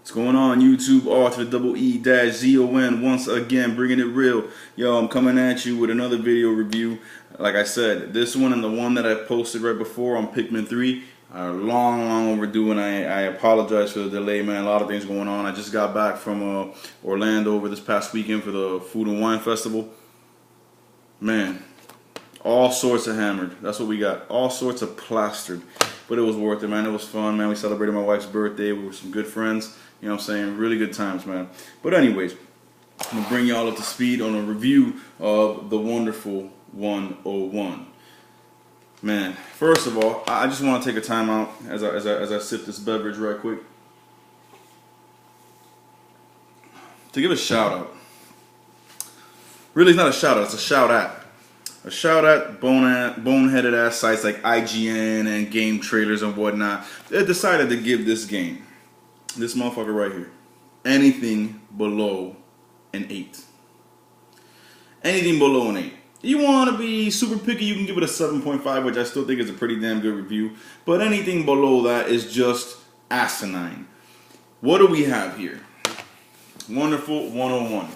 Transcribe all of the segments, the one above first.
What's going on, YouTube? R to the double E dash ZON once again, bringing it real. Yo, I'm coming at you with another video review. Like I said, this one and the one that I posted right before on Pikmin 3 are long overdue, and I apologize for the delay, man. A lot of things going on. I just got back from Orlando over this past weekend for the Food and Wine Festival. Man, all sorts of hammered. That's what we got. All sorts of plastered. But it was worth it, man. It was fun, man. We celebrated my wife's birthday. We were some good friends. You know what I'm saying? Really good times, man. But anyways, I'm going to bring y'all up to speed on a review of the wonderful 101. Man, first of all, I just want to take a time out as I sip this beverage right quick to give a shout out. Really, it's not a shout out, it's a shout at. A shout at boneheaded ass sites like IGN and game trailers and whatnot. They decided to give this game, this motherfucker right here, anything below an 8. Anything below an 8. You want to be super picky, you can give it a 7.5, which I still think is a pretty damn good review. But anything below that is just asinine. What do we have here? Wonderful 101.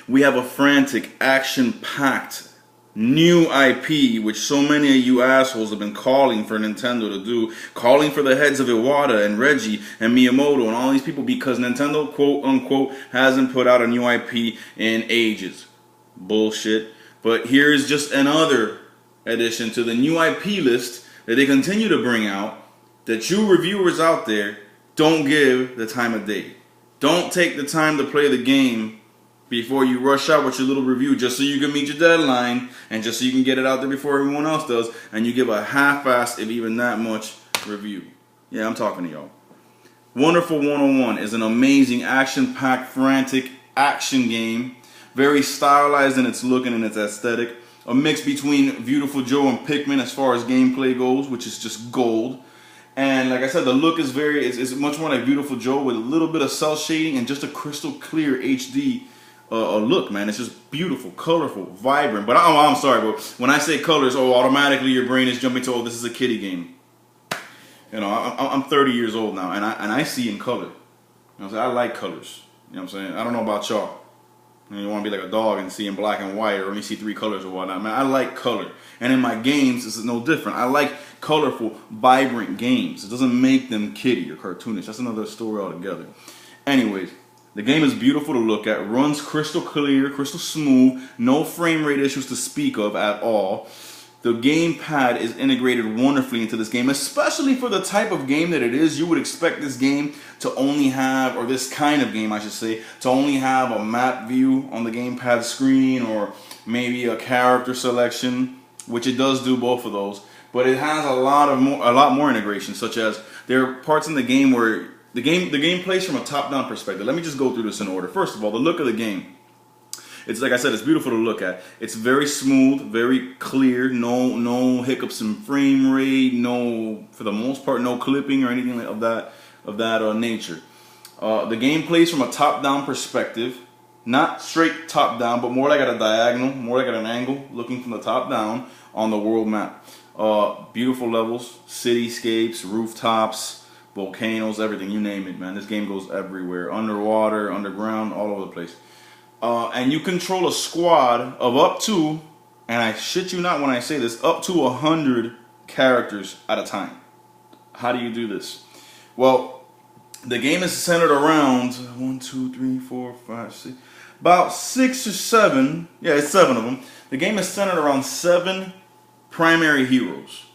We have a frantic, action-packed new IP, which so many of you assholes have been calling for Nintendo to do, calling for the heads of Iwata and Reggie and Miyamoto and all these people, because Nintendo, quote unquote, hasn't put out a new IP in ages. Bullshit. But here's just another addition to the new IP list that they continue to bring out, that you reviewers out there don't give the time of day. Don't take the time to play the game before you rush out with your little review just so you can meet your deadline and just so you can get it out there before everyone else does, and you give a half-assed, if even that much, review. Yeah, I'm talking to y'all. Wonderful 101 is an amazing, action-packed, frantic action game. Very stylized in its look and in its aesthetic. A mix between Beautiful Joe and Pikmin as far as gameplay goes, which is just gold. And like I said, the look is it's much more like Beautiful Joe with a little bit of cell shading and just a crystal clear HD look, man. It's just beautiful, colorful, vibrant. But I'm sorry, but when I say colors, automatically your brain is jumping to, this is a kiddie game. You know, I'm 30 years old now, and I see in color. You know what I'm saying? I like colors. You know what I'm saying? I don't know about y'all. You want to be like a dog and see in black and white or only see 3 colors or whatnot. Man, I like color. And in my games, this is no different. I like colorful, vibrant games. It doesn't make them kiddie or cartoonish. That's another story altogether. Anyways, the game is beautiful to look at. Runs crystal clear, crystal smooth. No frame rate issues to speak of at all. The gamepad is integrated wonderfully into this game, especially for the type of game that it is. You would expect this game to only have, or this kind of game I should say, to only have a map view on the gamepad screen or maybe a character selection, which it does do both of those. But it has a lot more integration, such as there are parts in the game where the game plays from a top-down perspective. Let me just go through this in order. First of all, the look of the game. It's like I said, it's beautiful to look at. It's very smooth, very clear, no hiccups in frame rate, no, for the most part, no clipping or anything of that nature. The game plays from a top-down perspective, not straight top-down, but more like at a diagonal, more like at an angle, looking from the top down on the world map. Beautiful levels, cityscapes, rooftops, volcanoes, everything, you name it, man. This game goes everywhere, underwater, underground, all over the place. And you control a squad of up to, and I shit you not when I say this, up to 100 characters at a time. How do you do this? Well, the game is centered around 1, 2, 3, 4, 5, 6, about 6 or 7. Yeah, it's 7 of them. The game is centered around 7 primary heroes,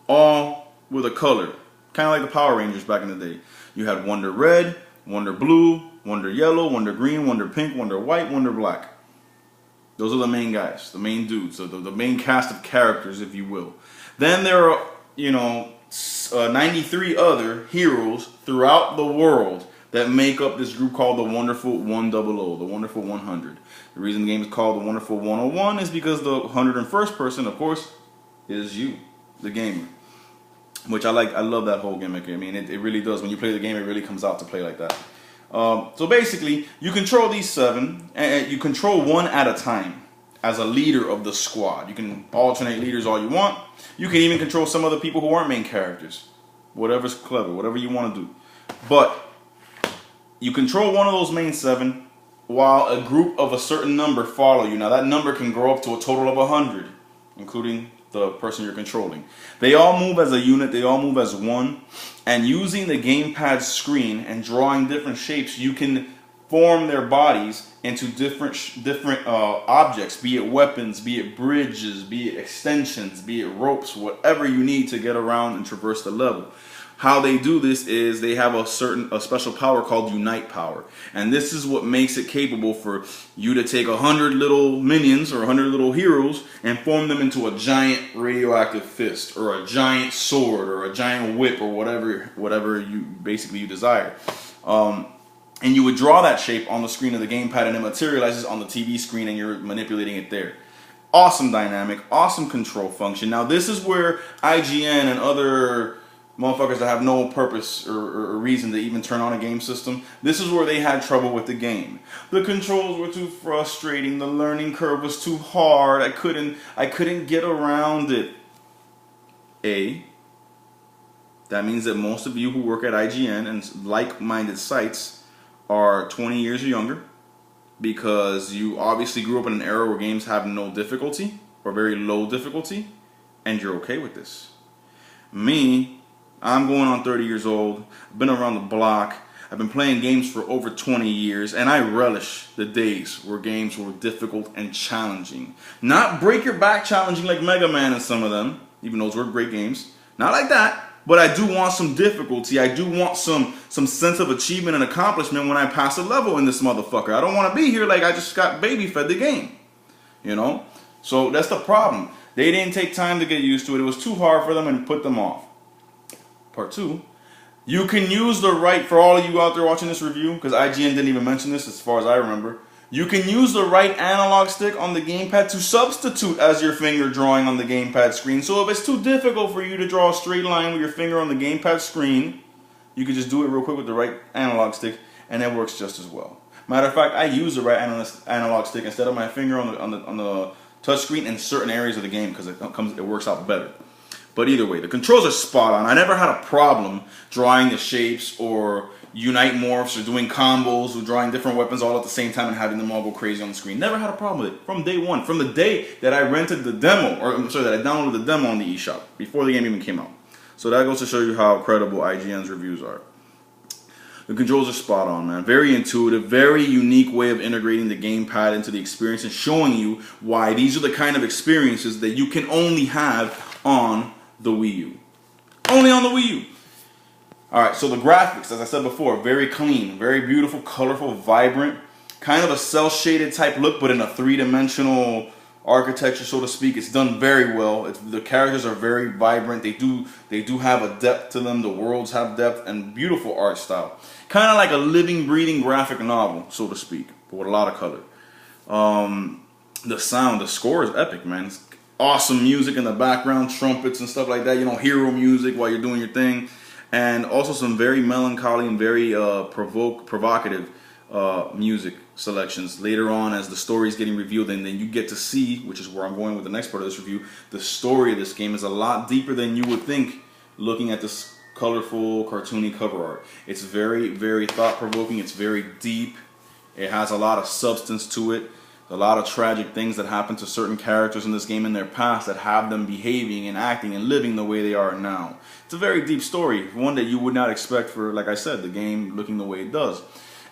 all with a color, kind of like the Power Rangers back in the day. You had Wonder Red, Wonder Blue, Wonder Yellow, Wonder Green, Wonder Pink, Wonder White, Wonder Black. Those are the main guys, the main dudes, the main cast of characters, if you will. Then there are, 93 other heroes throughout the world that make up this group called the Wonderful 100, the Wonderful 100. The reason the game is called the Wonderful 101 is because the 101st person, of course, is you, the gamer. Which I like. I love that whole gimmick. I mean, it really does. When you play the game, it really comes out to play like that. So basically, you control these 7, and you control one at a time as a leader of the squad. You can alternate leaders all you want. You can even control some other people who aren't main characters. Whatever's clever, whatever you want to do. But You control one of those main 7 while a group of a certain number follow you. Now that number can grow up to a total of 100, including the person you're controlling. They all move as a unit, they all move as one, and using the gamepad screen and drawing different shapes, you can form their bodies into different objects, be it weapons, be it bridges, be it extensions, be it ropes, whatever you need to get around and traverse the level. How they do this is they have a special power called Unite power. And this is what makes it capable for you to take 100 little minions or 100 little heroes and form them into a giant radioactive fist or a giant sword or a giant whip or whatever you desire. And you would draw that shape on the screen of the gamepad and it materializes on the TV screen and you're manipulating it there. Awesome dynamic, awesome control function. Now this is where IGN and other motherfuckers that have no purpose or reason to even turn on a game system, this is where they had trouble with the game. The controls were too frustrating, the learning curve was too hard, I couldn't get around it. That means that most of you who work at IGN and like-minded sites are 20 years or younger, because you obviously grew up in an era where games have no difficulty or very low difficulty, and you're okay with this. Me, I'm going on 30 years old, I've been around the block, I've been playing games for over 20 years, and I relish the days where games were difficult and challenging. Not break your back challenging like Mega Man and some of them, even those were great games. Not like that, but I do want some difficulty. I do want some sense of achievement and accomplishment when I pass a level in this motherfucker. I don't want to be here like I just got baby fed the game, you know? So that's the problem. They didn't take time to get used to it. It was too hard for them and put them off. Part 2, you can use the right, for all of you out there watching this review, because IGN didn't even mention this as far as I remember, you can use the right analog stick on the gamepad to substitute as your finger drawing on the gamepad screen. So if it's too difficult for you to draw a straight line with your finger on the gamepad screen, you can just do it real quick with the right analog stick and it works just as well. Matter of fact, I use the right analog stick instead of my finger on the touch screen in certain areas of the game because it works out better. But either way, the controls are spot on. I never had a problem drawing the shapes or unite morphs or doing combos or drawing different weapons all at the same time and having them all go crazy on the screen. Never had a problem with it from day one. From the day that I rented the demo, or I'm sorry, that I downloaded the demo on the eShop before the game even came out. So that goes to show you how credible IGN's reviews are. The controls are spot on, man. Very intuitive, very unique way of integrating the gamepad into the experience and showing you why these are the kind of experiences that you can only have on the Wii U. Only on the Wii U. Alright, so the graphics, as I said before, very clean, very beautiful, colorful, vibrant, kind of a cel-shaded type look, but in a three-dimensional architecture, so to speak. It's done very well. The characters are very vibrant. They do have a depth to them. The worlds have depth and beautiful art style. Kind of like a living, breathing graphic novel, so to speak, but with a lot of color. The sound, the score is epic, man. It's awesome music in the background, trumpets and stuff like that. You know, hero music while you're doing your thing. And also some very melancholy and very provocative music selections later on as the story is getting revealed, and then you get to see, which is where I'm going with the next part of this review, the story of this game is a lot deeper than you would think looking at this colorful, cartoony cover art. It's very, very thought-provoking. It's very deep. It has a lot of substance to it. A lot of tragic things that happen to certain characters in this game in their past that have them behaving and acting and living the way they are now. It's a very deep story, one that you would not expect for, like I said, the game looking the way it does.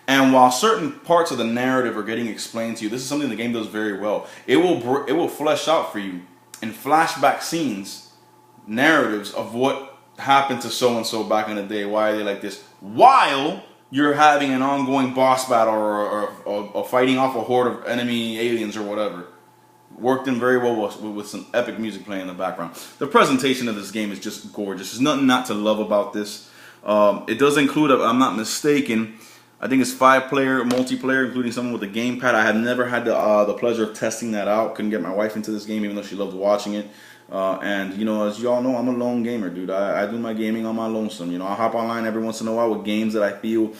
And while certain parts of the narrative are getting explained to you, this is something the game does very well. It will flesh out for you in flashback scenes, narratives of what happened to so-and-so back in the day, why are they like this, while you're having an ongoing boss battle or fighting off a horde of enemy aliens or whatever. Worked in very well with some epic music playing in the background. The presentation of this game is just gorgeous. There's nothing not to love about this. It does include, if I'm not mistaken, I think it's 5-player multiplayer, including someone with a gamepad. I have never had the pleasure of testing that out. Couldn't get my wife into this game, even though she loved watching it. And, you know, as you all know, I'm a lone gamer, dude. I do my gaming on my lonesome. You know, I hop online every once in a while with games that I feel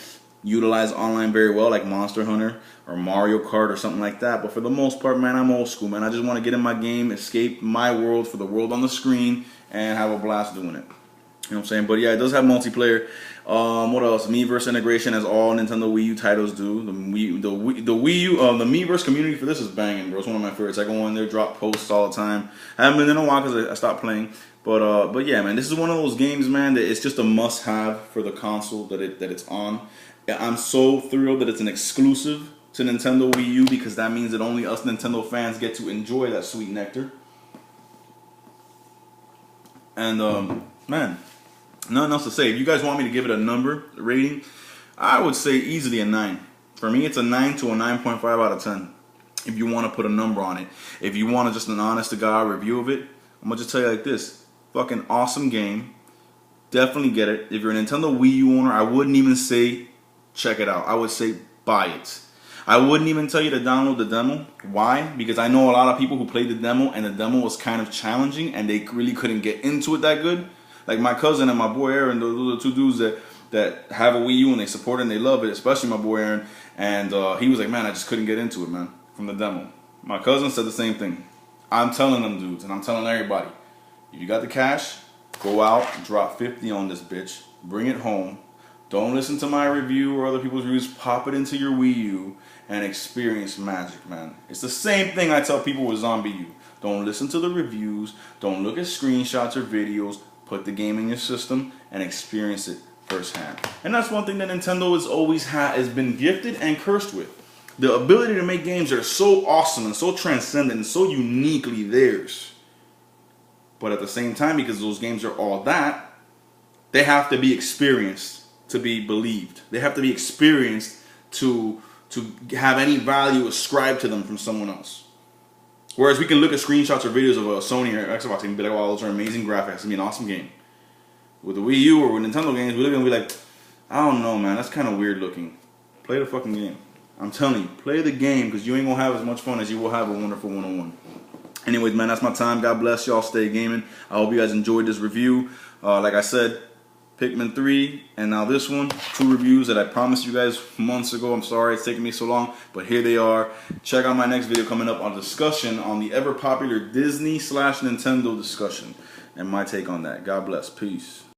utilize online very well, like Monster Hunter or Mario Kart or something like that. But for the most part, man, I'm old school, man. I just want to get in my game, escape my world for the world on the screen, and have a blast doing it. You know what I'm saying? But yeah, it does have multiplayer. What else? Miiverse integration, as all Nintendo Wii U titles do. The Miiverse community for this is banging, bro. It's one of my favorites. I go in there, drop posts all the time. I haven't been in a while because I stopped playing. But yeah, man, this is one of those games, man, that it's just a must-have for the console that it's on. I'm so thrilled that it's an exclusive to Nintendo Wii U, because that means that only us Nintendo fans get to enjoy that sweet nectar. And man, nothing else to say. If you guys want me to give it a number rating, I would say easily a 9. For me, it's a 9 to a 9.5 out of 10. If you want to put a number on it. If you want just an honest to God review of it, I'm going to just tell you like this. Fucking awesome game. Definitely get it. If you're a Nintendo Wii U owner, I wouldn't even say check it out. I would say buy it. I wouldn't even tell you to download the demo. Why? Because I know a lot of people who played the demo, and the demo was kind of challenging, and they really couldn't get into it that good. Like my cousin and my boy Aaron, those are two dudes that have a Wii U and they support it and they love it, especially my boy Aaron. And he was like, man, I just couldn't get into it, man, from the demo. My cousin said the same thing. I'm telling them dudes, and I'm telling everybody, if you got the cash, go out, drop 50 on this bitch, bring it home. Don't listen to my review or other people's reviews. Pop it into your Wii U and experience magic, man. It's the same thing I tell people with Zombie U. Don't listen to the reviews. Don't look at screenshots or videos. Put the game in your system and experience it firsthand. And that's one thing that Nintendo has been gifted and cursed with. The ability to make games that are so awesome and so transcendent and so uniquely theirs. But at the same time, because those games are all that, they have to be experienced to be believed. They have to be experienced to have any value ascribed to them from someone else. Whereas we can look at screenshots or videos of a Sony or Xbox and be like, wow, those are amazing graphics. It's gonna be an awesome game. With the Wii U or with Nintendo games, we're gonna be like, I don't know, man, that's kind of weird looking. Play the fucking game. I'm telling you, play the game, because you ain't gonna have as much fun as you will have a wonderful one-on-one. Anyways, man, that's my time. God bless y'all. Stay gaming. I hope you guys enjoyed this review. Like I said, Pikmin 3 and now this one, 2 reviews that I promised you guys months ago. I'm sorry it's taking me so long, but here they are. Check out my next video coming up on a discussion on the ever popular Disney/Nintendo discussion and my take on that. God bless. Peace.